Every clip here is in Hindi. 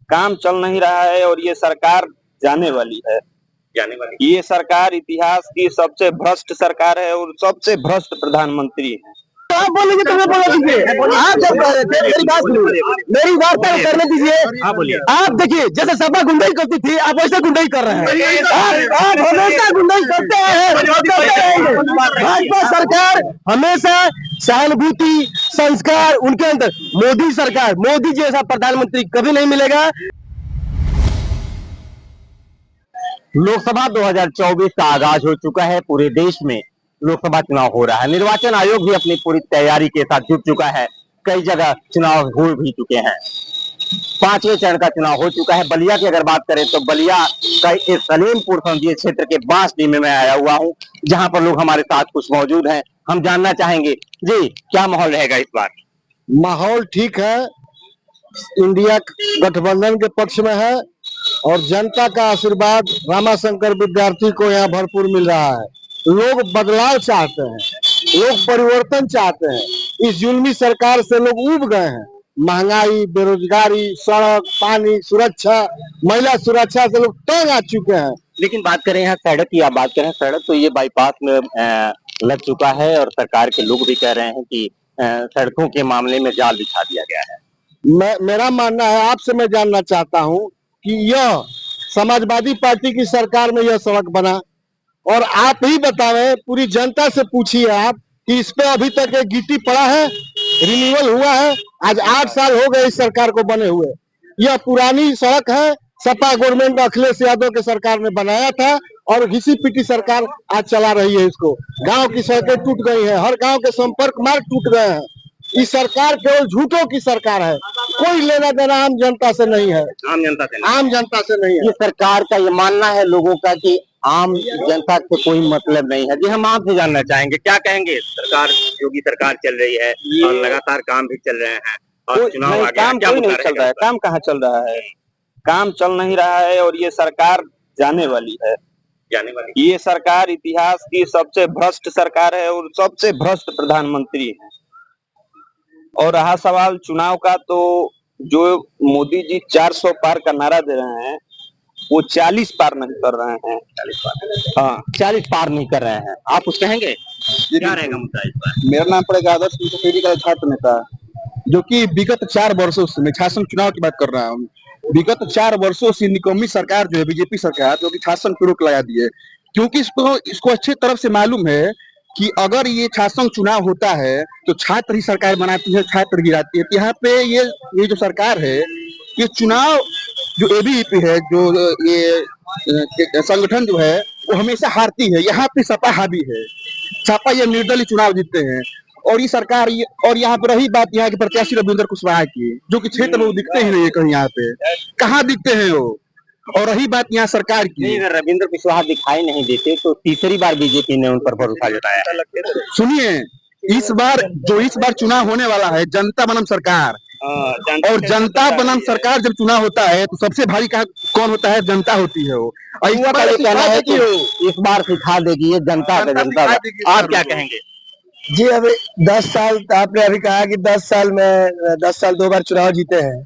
काम चल नहीं रहा है और ये सरकार जाने वाली है। ये सरकार इतिहास की सबसे भ्रष्ट सरकार है और सबसे भ्रष्ट प्रधानमंत्री है। तो आप बोलेंगे तो मैं बोला दीजिए। आप जब कह रहे थे मेरी बात सुनिए, मेरी बात तय करने दीजिए। आप देखिए जैसे सपा गुंडाई करती थी, आप वैसे गुंडाई कर रहे हैं। आप हमेशा गुंडाई करते हैं। भाजपा सरकार हमेशा सहानुभूति संस्कार उनके अंदर, मोदी सरकार, मोदी जैसा प्रधानमंत्री कभी नहीं मिलेगा। लोकसभा 2024 का आगाज हो चुका है। पूरे देश में लोकसभा चुनाव हो रहा है। निर्वाचन आयोग भी अपनी पूरी तैयारी के साथ जुट चुका है। कई जगह चुनाव हो भी चुके हैं। 5वें चरण का चुनाव हो चुका है। बलिया की अगर बात करें तो बलिया का इस सलीमपुर संसदीय क्षेत्र के बांसडीह में मैं आया हुआ हूं, जहां पर लोग हमारे साथ कुछ मौजूद हैं। हम जानना चाहेंगे जी क्या माहौल रहेगा इस बार। माहौल ठीक है, इंडिया गठबंधन के पक्ष में है और जनता का आशीर्वाद रामाशंकर विद्यार्थी को यहाँ भरपूर मिल रहा है। लोग बदलाव चाहते हैं, लोग परिवर्तन चाहते हैं। इस जुल्मी सरकार से लोग उब गए हैं। महंगाई, बेरोजगारी, सड़क, पानी, सुरक्षा, महिला सुरक्षा से लोग तंग आ चुके हैं। लेकिन बात करें यहाँ सड़क की, आप बात करें सड़क, तो ये बाईपास में लग चुका है और सरकार के लोग भी कह रहे हैं कि सड़कों के मामले में जाल बिछा दिया गया है। मेरा मानना है, आपसे मैं जानना चाहता हूँ कि यह समाजवादी पार्टी की सरकार में यह सड़क बना, और आप ही बताएं, पूरी जनता से पूछिए आप कि इस पे अभी तक एक गिट्टी पड़ा है, रिन्यूअल हुआ है? आज 8 साल हो गए इस सरकार को बने हुए। यह पुरानी सड़क है, सपा गवर्नमेंट अखिलेश यादव के सरकार ने बनाया था और घिसी पिटी सरकार आज चला रही है इसको। गांव की सड़कें टूट गई हैं, हर गांव के संपर्क मार्ग टूट गए हैं। इस सरकार केवल झूठों की सरकार है, कोई लेना देना आम जनता से नहीं है। आम जनता से नहीं है। ये सरकार का ये मानना है लोगों का कि आम जनता से कोई मतलब नहीं है। जी हम आपसे जानना चाहेंगे, क्या कहेंगे? सरकार, योगी सरकार चल रही है और लगातार काम भी चल रहे हैं और चुनाव आ गया, काम क्या कोई नहीं चल रहा है। काम कहाँ चल रहा है? काम चल नहीं रहा है और ये सरकार जाने वाली है। ये सरकार इतिहास की सबसे भ्रष्ट सरकार है और सबसे भ्रष्ट प्रधानमंत्री है। और रहा सवाल चुनाव का, तो जो मोदी जी 400 पार का नारा दे रहे हैं, वो 40 पार नहीं कर रहे हैं। 40 पार नहीं कर रहे हैं। आप कुछ कहेंगे? क्या रहेगा मुद्दा इस बार? मेरा नाम पड़ेगा आदर्श का छात्र नेता, जो कि विगत 4 वर्षों से, मैं शासन चुनाव की बात कर रहा हूँ, विगत 4 वर्षों से निकम्मी सरकार जो है बीजेपी सरकार, जो कि शासन पर रोक लगा दी है, क्योंकि इसको अच्छी तरफ से मालूम है कि अगर ये शासन चुनाव होता है तो छात्र ही सरकार बनाती है, छात्र गिराती है। तो यहाँ पे ये जो सरकार है, ये चुनाव जो एबीवीपी है, जो ये संगठन जो है, वो हमेशा हारती है। यहाँ पे सपा हावी है, सपा ये निर्दलीय चुनाव जीतते हैं। और ये सरकार और यहाँ पर रही बात यहाँ के प्रत्याशी रविंद्र कुशवाहा की, जो कि क्षेत्र में वो दिखते ही नहीं है, कहीं यहाँ पे कहाँ दिखते हैं वो। और रही बात यहाँ सरकार की, अगर रविंद्र कुशवाहा दिखाई नहीं देते तो तीसरी बार बीजेपी ने उन पर भरोसा जताया है। सुनिए, इस बार चुनाव होने वाला है, जनता बनाम सरकार, और जनता बनाम सरकार जब चुनाव होता है तो सबसे भारी कौन होता है? जनता होती है। वो का कहना है कि इस बार सिखा देगी ये जनता का। आप क्या कहेंगे? जी अभी 10 साल, आपने अभी कहा कि 10 साल में 10 साल 2 बार चुनाव जीते हैं,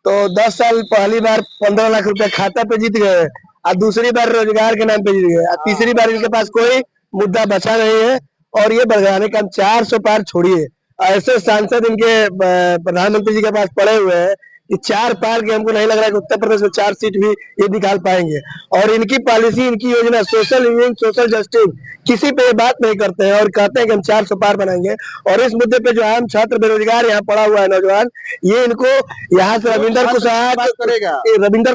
तो 10 साल पहली बार 15 लाख रुपए खाता पे जीत गए, और दूसरी बार रोजगार के नाम पे जीत गए, और तीसरी बार इनके पास कोई मुद्दा बचा नहीं है। और ये बढ़ाने का 400 पार छोड़िए, ऐसे सांसद इनके प्रधानमंत्री जी के पास पड़े हुए हैं कि 4 पार के हमको नहीं लग रहा है कि उत्तर प्रदेश में 4 सीट भी ये निकाल पाएंगे। और इनकी पॉलिसी, इनकी योजना, सोशल इंजीनियरिंग, सोशल जस्टिस, किसी पे ये बात नहीं करते हैं और कहते हैं कि हम 400 पार बनाएंगे। और इस मुद्दे पे जो आम छात्र बेरोजगार यहाँ पड़ा हुआ है नौजवान, ये इनको यहाँ से रविंद्र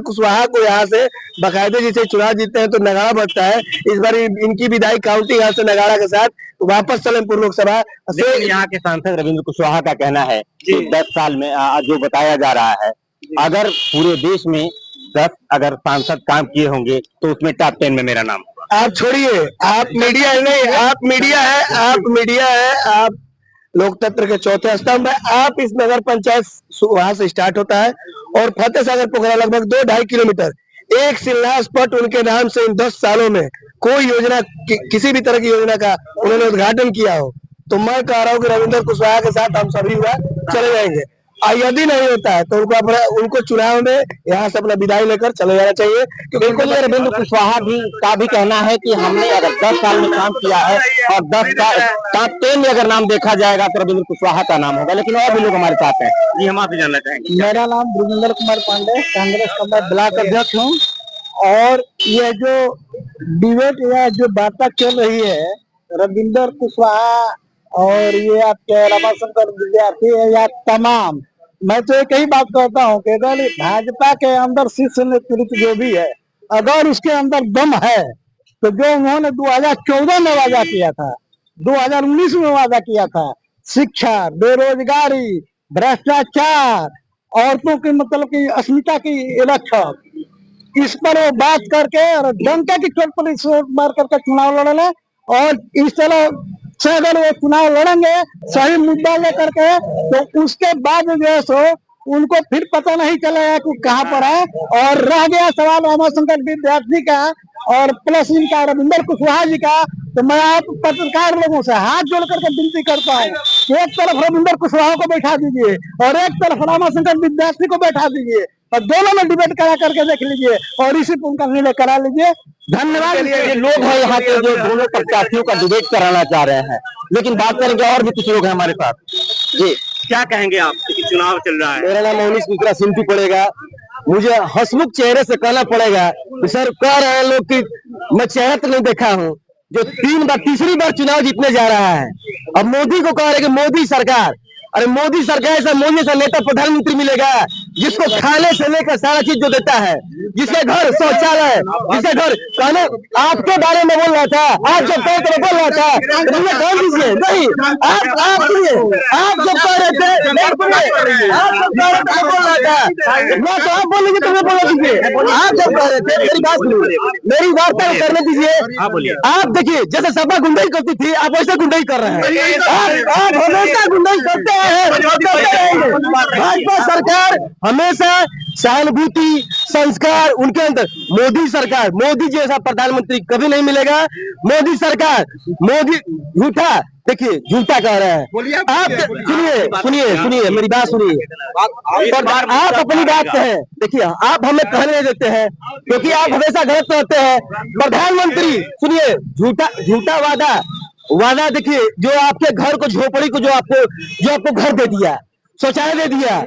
कुशवाहा को यहाँ से बाकायदे जिसे चुनाव जीतते हैं तो नगाड़ा बजता है। इस बार इनकी विदाई काउंटिंग यहाँ से नगाड़ा के साथ वापस सलेमपुर लोकसभा से। यहाँ के सांसद रविंद्र कुशवाहा का कहना है कि 10 साल में जो बताया जा रहा है, अगर पूरे देश में 10 अगर सांसद काम किए होंगे तो उसमें टॉप 10 में मेरा नाम होगा। आप छोड़िए, आप मीडिया नहीं, आप मीडिया है, आप लोकतंत्र के चौथे स्तंभ है। आप इस नगर पंचायत वहां से स्टार्ट होता है और फतेह सागर पोखरा लगभग 2-2.5 किलोमीटर, एक शिलान्यास पट उनके नाम से इन 10 सालों में कोई योजना, किसी भी तरह की योजना का उन्होंने उद्घाटन किया हो, तो मैं कह रहा हूँ कि रविंद्र कुशवाहा के साथ हम सभी चले जाएंगे। और यदि नहीं होता है तो उनको चुनाव में यहाँ से अपना विदाई लेकर चले जाना चाहिए। बिल्कुल, ये रविंद्र कुशवाहा का भी कहना है कि हमने अगर 10 साल में काम किया है और 10 का टॉप 10 में अगर नाम देखा जाएगा तो रविंद्र कुशवाहा का नाम होगा। लेकिन और भी लोग हमारे साथ हैं, ये हम आपसे जानना चाहेंगे। मेरा नाम भूपेंद्र कुमार पांडे, कांग्रेस का मैं ब्लॉक अध्यक्ष हूँ। और ये जो डिबेट या जो बातें चल रही है रविंद्र कुशवाहा और ये आपके रमाशंकर विद्यार्थी है या तमाम, मैं तो एक ही बात कहता हूँ कि अगर भाजपा के अंदर शीर्ष नेतृत्व जो भी है, अगर उसके अंदर दम है तो जो उन्होंने 2014 में वादा किया था, 2019 में वादा किया था, शिक्षा, बेरोजगारी, भ्रष्टाचार, औरतों की मतलब की अस्मिता की इलेक्शन, इस पर वो बात करके और जनता की चोट पर इस मार करके चुनाव लड़े। और इस तरह से अगर वो चुनाव लड़ेंगे सही मुद्दा लेकर के तो उसके बाद जो है सो उनको फिर पता नहीं चलेगा कि कहाँ पर है। और रह गया सवाल रमाशंकर विद्यार्थी का और प्लस इनका रविंद्र कुशवाहा जी का, तो मैं आप पत्रकार लोगों से हाथ जोड़ करके विनती करता हूँ कि एक तरफ रविंद्र कुशवाहा को बैठा दीजिए और एक तरफ रमाशंकर विद्यार्थी को बैठा दीजिए और दोनों में डिबेट करा करके देख लीजिए और इसी पर उनका निर्णय करा लीजिए। धन्यवाद। ये लोग हैं यहाँ के जो दोनों प्रत्याशियों का डिबेट कराना चाह रहे हैं, लेकिन बात करेंगे और भी कुछ लोग हैं हमारे साथ। जी, क्या कहेंगे आप कि चुनाव चल रहा है? मेरा नाम मौलिक मिश्रा सिंपी पड़ेगा। मुझे हंसमुख चेहरे से कहना पड़ेगा कि सर कह रहे हैं लोग कि मैं चेहरा तो नहीं देखा हूँ, जो तीसरी बार चुनाव जीतने जा रहा है। अब मोदी को कह रहे कि मोदी सरकार, अरे मोदी सरकार से मोदी से नेता प्रधानमंत्री मिलेगा जिसको खाने से लेकर सारा चीज जो देता है, जिसके घर शौचालय, जिसके घर कहने आपके बारे में बोल रहा था, आप जब कह रहे बोल रहा था तो मुझे कौन दीजिए नहीं, आप सुनिए, आप जब कह रहे थे आप जब कह रहे थे बोल रहा था, मैं तो आप बोलेंगे तो मैं बोला दीजिए। आप जब कह रहे थे मेरी बात सुनिए, मेरी बात करने दीजिए। आप देखिए जैसे सपा गुंडाई करती थी आप वैसे गुंडाई कर रहे हैं, आप हमेशा गुंडाई करते हैं। भाजपा सरकार हमेशा सहानुभूति संस्कार उनके अंदर, मोदी सरकार, मोदी जैसा प्रधानमंत्री कभी नहीं मिलेगा। मोदी सरकार, मोदी झूठा, देखिए झूठा कह रहे हैं आप। सुनिए मेरी बात सुनिए, आप अपनी बात कहें। देखिए आप हमें कहने नहीं देते हैं क्योंकि आप हमेशा गलत कहते हैं। प्रधानमंत्री सुनिए, झूठा वादा देखिए, जो आपके घर को झोपड़ी को जो आपको घर दे दिया, शौचालय दे दिया,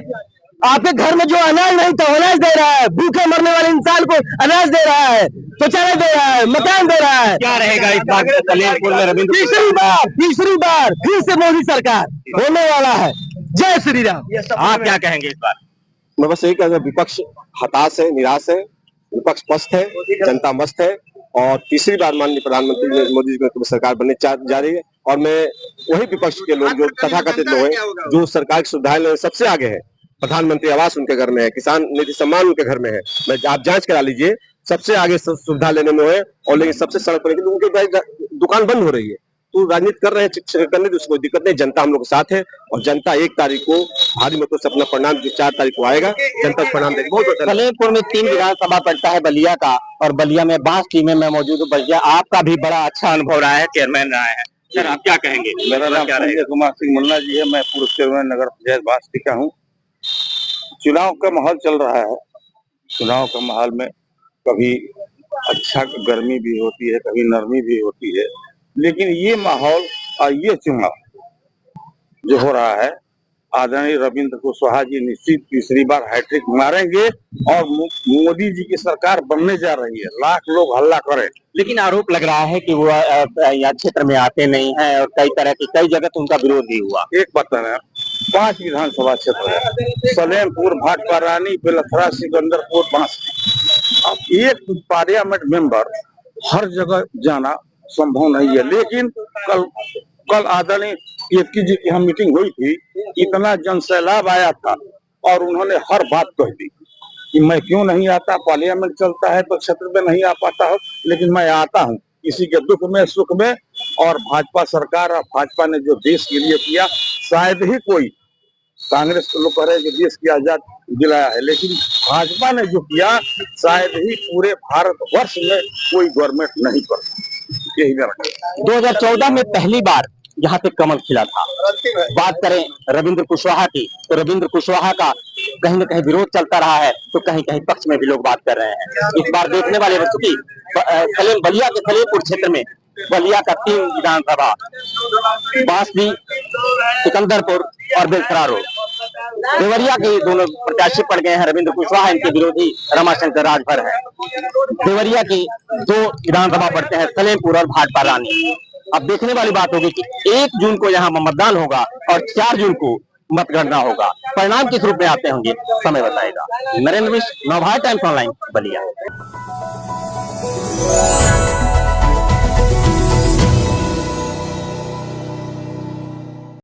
आपके घर में जो अनाज नहीं था अनाज दे रहा है, भूखे मरने वाले इंसान को अनाज दे रहा है, शौचालय दे रहा है, मकान दे रहा है। क्या रहेगा इस बार कल्याणपुर में रविंद्र? तीसरी बार फिर से मोदी सरकार होने वाला है। जय श्री राम। आप क्या कहेंगे इस बार? मैं बस यही कहूँगा, विपक्ष हताश है, निराश है, विपक्ष पस्त है, जनता मस्त है और तीसरी बार माननीय प्रधानमंत्री मोदी जी की सरकार बनने जा रही है। और मैं वही विपक्ष के लोग जो तथाकथित लोग हैं जो सरकार की सुविधाएं लेने सबसे आगे है, प्रधानमंत्री आवास उनके घर में है, किसान निधि सम्मान उनके घर में है, मैं आप जांच करा लीजिए, सबसे आगे सुविधा लेने में है। और लेकिन सबसे सड़क पर उनकी दुकान बंद हो रही है, तो राजनीति कर रहे हैं करने तो उसको दिक्कत नहीं, जनता हम लोग के साथ है और जनता 1 तारीख को भारी मतों से अपना परिणाम जो 4 तारीख को आएगा, जनता परिणाम देगी। बहुत कल्याणपुर में 3 विधानसभा पड़ता है बलिया का और बलिया में बांसटी में मैं मौजूद हूँ। बलिया आपका भी बड़ा अच्छा अनुभव रहा है, चेयरमैन रहा है, सर आप क्या कहेंगे? मेरा नाम संजय कुमार सिंह मुन्ना जी है, मैं पूर्व चेयरमैन नगर पंचायत बांसटी का हूँ। चुनाव का माहौल चल रहा है। चुनाव का माहौल में कभी अच्छा गर्मी भी होती है, कभी नरमी भी होती है, लेकिन ये माहौल और ये चुनाव जो हो रहा है, आदरणीय रविंद्र कुशवाहा जी निश्चित तीसरी बार हैट्रिक मारेंगे और मोदी जी की सरकार बनने जा रही है। लाख लोग हल्ला करें, लेकिन आरोप लग रहा है कि वो यहाँ क्षेत्र में आते नहीं हैं और कई जगह तो उनका विरोध भी हुआ। एक बताना, 5 विधानसभा क्षेत्र है, सलेमपुर, भाटपा रानी, बेलथरा, सिकंदरपुर, बांसटी। अब एक पार्लियामेंट मेंबर हर जगह जाना संभव नहीं है, लेकिन कल आदरणीय केतकी जी की हम मीटिंग हुई थी, इतना जनसैलाब आया था और उन्होंने हर बात कह दी कि मैं क्यों नहीं आता, पार्लियामेंट चलता है तो क्षेत्र में नहीं आ पाता हूँ, लेकिन मैं आता हूँ किसी के दुख में सुख में। और भाजपा सरकार और भाजपा ने जो देश के लिए किया, शायद ही कोई, कांग्रेस के लोग कह रहे हैं कि देश की आजाद दिलाया है, लेकिन भाजपा ने जो किया शायद ही पूरे भारतवर्ष में कोई गवर्नमेंट नहीं करता। यही मेरा 2014 में पहली बार यहाँ पे कमल खिला था। बात करें रविंद्र कुशवाहा की, तो रविंद्र कुशवाहा का कहीं न कहीं विरोध चलता रहा है, तो कहीं कहीं पक्ष में भी लोग बात कर रहे हैं। इस बार देखने वाले चूंकि बलिया के सलेमपुर क्षेत्र में बलिया का 3 विधानसभा, बांसडी, सिकंदरपुर और बेलसरा रोड, देवरिया के दोनों प्रत्याशी पड़ गए हैं रविंद्र कुशवाहा, इनके विरोधी रमाशंकर राजभर है। देवरिया की 2 विधानसभा पड़ते हैं, सलेमपुर और भाटपारा रानी। अब देखने वाली बात होगी कि 1 जून को यहाँ मतदान होगा और 4 जून को मतगणना होगा। परिणाम किस रूप में आते होंगे, समय बताएगा। नरेंद्र मिश्र, नवभारत टाइम्स ऑनलाइन, बलिया।